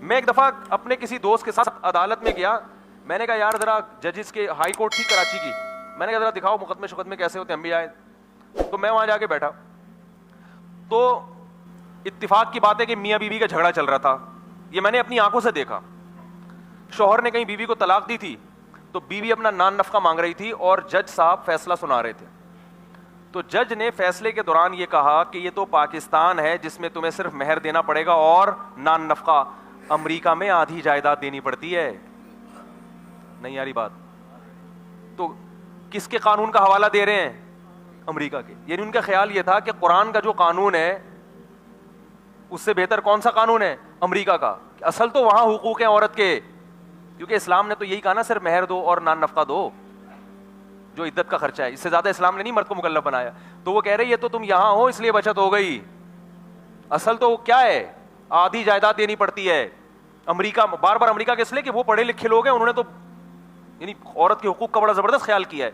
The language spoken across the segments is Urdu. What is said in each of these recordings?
میں ایک دفعہ اپنے کسی دوست کے ساتھ عدالت میں گیا, میں نے کہا یار ذرا ججز کے ہائی کورٹ تھی کراچی کی, میں نے کہا ذرا دکھاؤ مقدمے کیسے ہوتے ہیں, ہم بھی آئے. تو میں وہاں جا کے بیٹھا, تو اتفاق کی بات ہے کہ میاں بیوی کا جھگڑا چل رہا تھا, یہ میں نے اپنی آنکھوں سے دیکھا. شوہر نے کہیں بیوی کو طلاق دی تھی, تو بیوی اپنا نان نفقہ مانگ رہی تھی اور جج صاحب فیصلہ سنا رہے تھے. تو جج نے فیصلے کے دوران یہ کہا کہ یہ تو پاکستان ہے جس میں تمہیں صرف مہر دینا پڑے گا اور نان نفقہ, امریکہ میں آدھی جائیداد دینی پڑتی ہے. نہیں آ رہی بات؟ تو کس کے قانون کا حوالہ دے رہے ہیں؟ امریکہ کے. یعنی ان کا خیال یہ تھا کہ قرآن کا جو قانون ہے اس سے بہتر کون سا قانون ہے؟ امریکہ کا. اصل تو وہاں حقوق ہیں عورت کے, کیونکہ اسلام نے تو یہی کہا نا صرف مہر دو اور نان نفقہ دو, جو عدت کا خرچہ ہے, اس سے زیادہ اسلام نے نہیں مرد کو مکلف بنایا. تو وہ کہہ رہے یہ تو تم یہاں ہو اس لیے بچت ہو گئی, اصل تو کیا ہے, آدھی جائیداد دینی پڑتی ہے. امریکہ بار بار امریکہ کے اس لیے کہ وہ پڑھے لکھے لوگ ہیں, انہوں نے تو یعنی عورت کے حقوق کا بڑا زبردست خیال کیا ہے.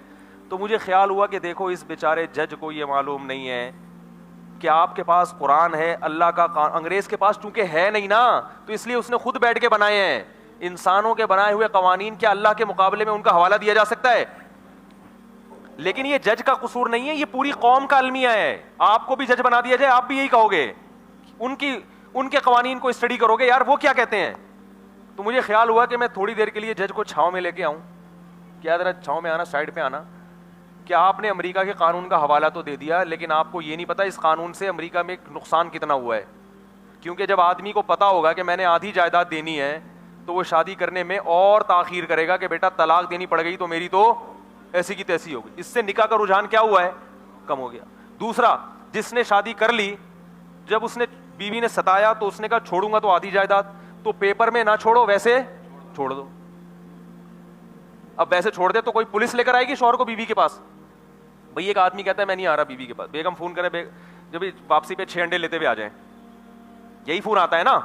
تو مجھے خیال ہوا کہ دیکھو اس بیچارے جج کو یہ معلوم نہیں ہے کہ آپ کے پاس قرآن ہے, اللہ کا انگریز کے پاس چونکہ ہے نہیں نا, تو اس لیے اس نے خود بیٹھ کے بنائے ہیں. انسانوں کے بنائے ہوئے قوانین کیا اللہ کے مقابلے میں ان کا حوالہ دیا جا سکتا ہے؟ لیکن یہ جج کا قصور نہیں ہے, یہ پوری قوم کا المیہ ہے. آپ کو بھی جج بنا دیا جائے, آپ بھی یہی کہو گے, ان کے قوانین کو اسٹڈی کرو گے, یار وہ کیا کہتے ہیں. تو مجھے خیال ہوا کہ میں تھوڑی دیر کے لیے جج کو چھاؤں میں لے کے آؤں. کیا ذرا چھاؤں میں آنا, سائڈ پہ آنا. کیا آپ نے امریکہ کے قانون کا حوالہ تو دے دیا, لیکن آپ کو یہ نہیں پتا اس قانون سے امریکہ میں نقصان کتنا ہوا ہے. کیونکہ جب آدمی کو پتا ہوگا کہ میں نے آدھی جائیداد دینی ہے, تو وہ شادی کرنے میں اور تاخیر کرے گا کہ بیٹا طلاق دینی پڑ گئی تو میری تو ایسی کی تیسی ہو گئی. اس سے نکاح کا رجحان کیا ہوا ہے؟ کم ہو گیا. دوسرا, جس نے شادی کر لی, جب اس نے بیوی نے ستایا تو اس نے کہا چھوڑوں گا تو آدھی جائیداد, تو پیپر میں نہ چھوڑو ویسے چھوڑ دو. اب ویسے چھوڑ دے تو کوئی پولیس لے کر آئے گی شوہر کو بیوی کے پاس؟ بھئی ایک آدمی کہتا ہے میں نہیں آ رہا بیوی کے پاس, بیگم فون کرے جب واپسی پہ 6 انڈے لیتے ہوئے آ جائیں, یہی فون آتا ہے نا.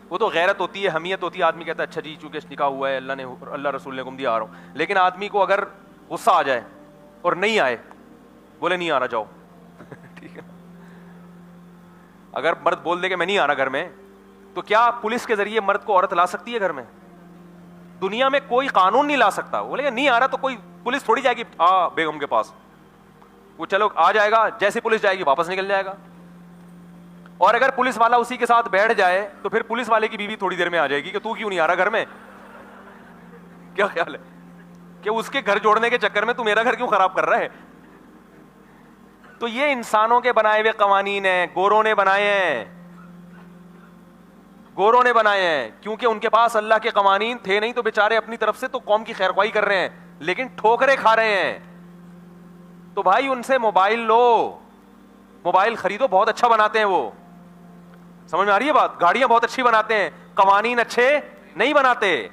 وہ تو غیرت ہوتی ہے, حمیت ہوتی ہے, آدمی کہتا ہے اچھا جی چونکہ نکاح ہوا ہے, اللہ رسول نے حکم دیا آ رہا ہوں. لیکن آدمی کو اگر غصہ آ جائے اور نہیں آئے, بولے نہیں آ رہا جاؤ, ٹھیک ہے. اگر مرد بول دے کہ میں نہیں آ رہا گھر میں, تو کیا پولیس کے ذریعے مرد کو عورت لا سکتی ہے گھر میں؟ دنیا میں کوئی قانون نہیں لا سکتا. بولے نہیں آ رہا تو کوئی پولیس تھوڑی جائے گی بیگم کے پاس, وہ چلو آ جائے گا, جیسے پولیس جائے گی واپس نکل جائے گا. اور اگر پولیس والا اسی کے ساتھ بیٹھ جائے تو پھر پولیس والے کی بیوی تھوڑی دیر میں آ جائے گی کہ تو کیوں نہیں آ رہا گھر میں. کیا خیال ہے کہ اس کے گھر جوڑنے کے چکر میں تو میرا گھر کیوں خراب کر رہا ہے؟ تو یہ انسانوں کے بنائے ہوئے قوانین ہیں, گوروں نے بنائے ہیں, گوروں نے بنائے ہیں, کیونکہ ان کے پاس اللہ کے قوانین تھے نہیں, تو بیچارے اپنی طرف سے تو قوم کی خیرخواہی کر رہے ہیں, لیکن ٹھوکریں کھا رہے ہیں. تو بھائی ان سے موبائل لو, موبائل خریدو, بہت اچھا بناتے ہیں وہ, سمجھ میں آ رہی ہے بات؟ گاڑیاں بہت اچھی بناتے ہیں, قوانین اچھے نہیں بناتے,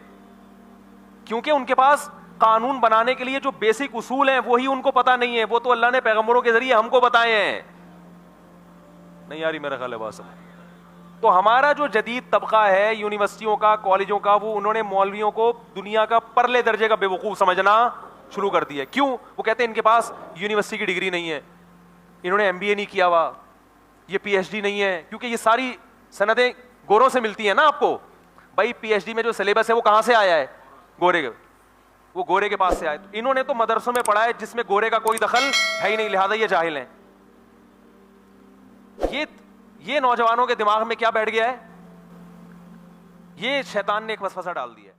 کیونکہ ان کے پاس قانون بنانے کے لیے جو بیسک اصول ہیں وہی ان کو پتا نہیں ہے, وہ تو اللہ نے پیغمبروں کے ذریعے ہم کو بتائے ہیں. نہیں آ رہی میرا خیال ہے بات سمجھ؟ تو ہمارا جو جدید طبقہ ہے یونیورسٹیوں کا, کالجوں کا, وہ انہوں نے مولویوں کو دنیا کا پرلے درجے کا بے وقوف سمجھنا شروع کر دیا. کیوں؟ وہ کہتے ہیں ان کے پاس یونیورسٹی کی ڈگری نہیں ہے, انہوں نے MBA نہیں کیا ہوا, یہ PhD نہیں ہے, کیونکہ یہ ساری سندیں گوروں سے ملتی ہیں نا آپ کو. بھائی PhD میں جو سلیبس ہے وہ کہاں سے آیا ہے؟ وہ گورے کے پاس سے آئے. انہوں نے تو مدرسوں میں پڑھا ہے جس میں گورے کا کوئی دخل ہے ہی نہیں, لہذا یہ جاہل ہیں. یہ نوجوانوں کے دماغ میں کیا بیٹھ گیا ہے؟ یہ شیطان نے ایک وسوسہ ڈال دیا ہے.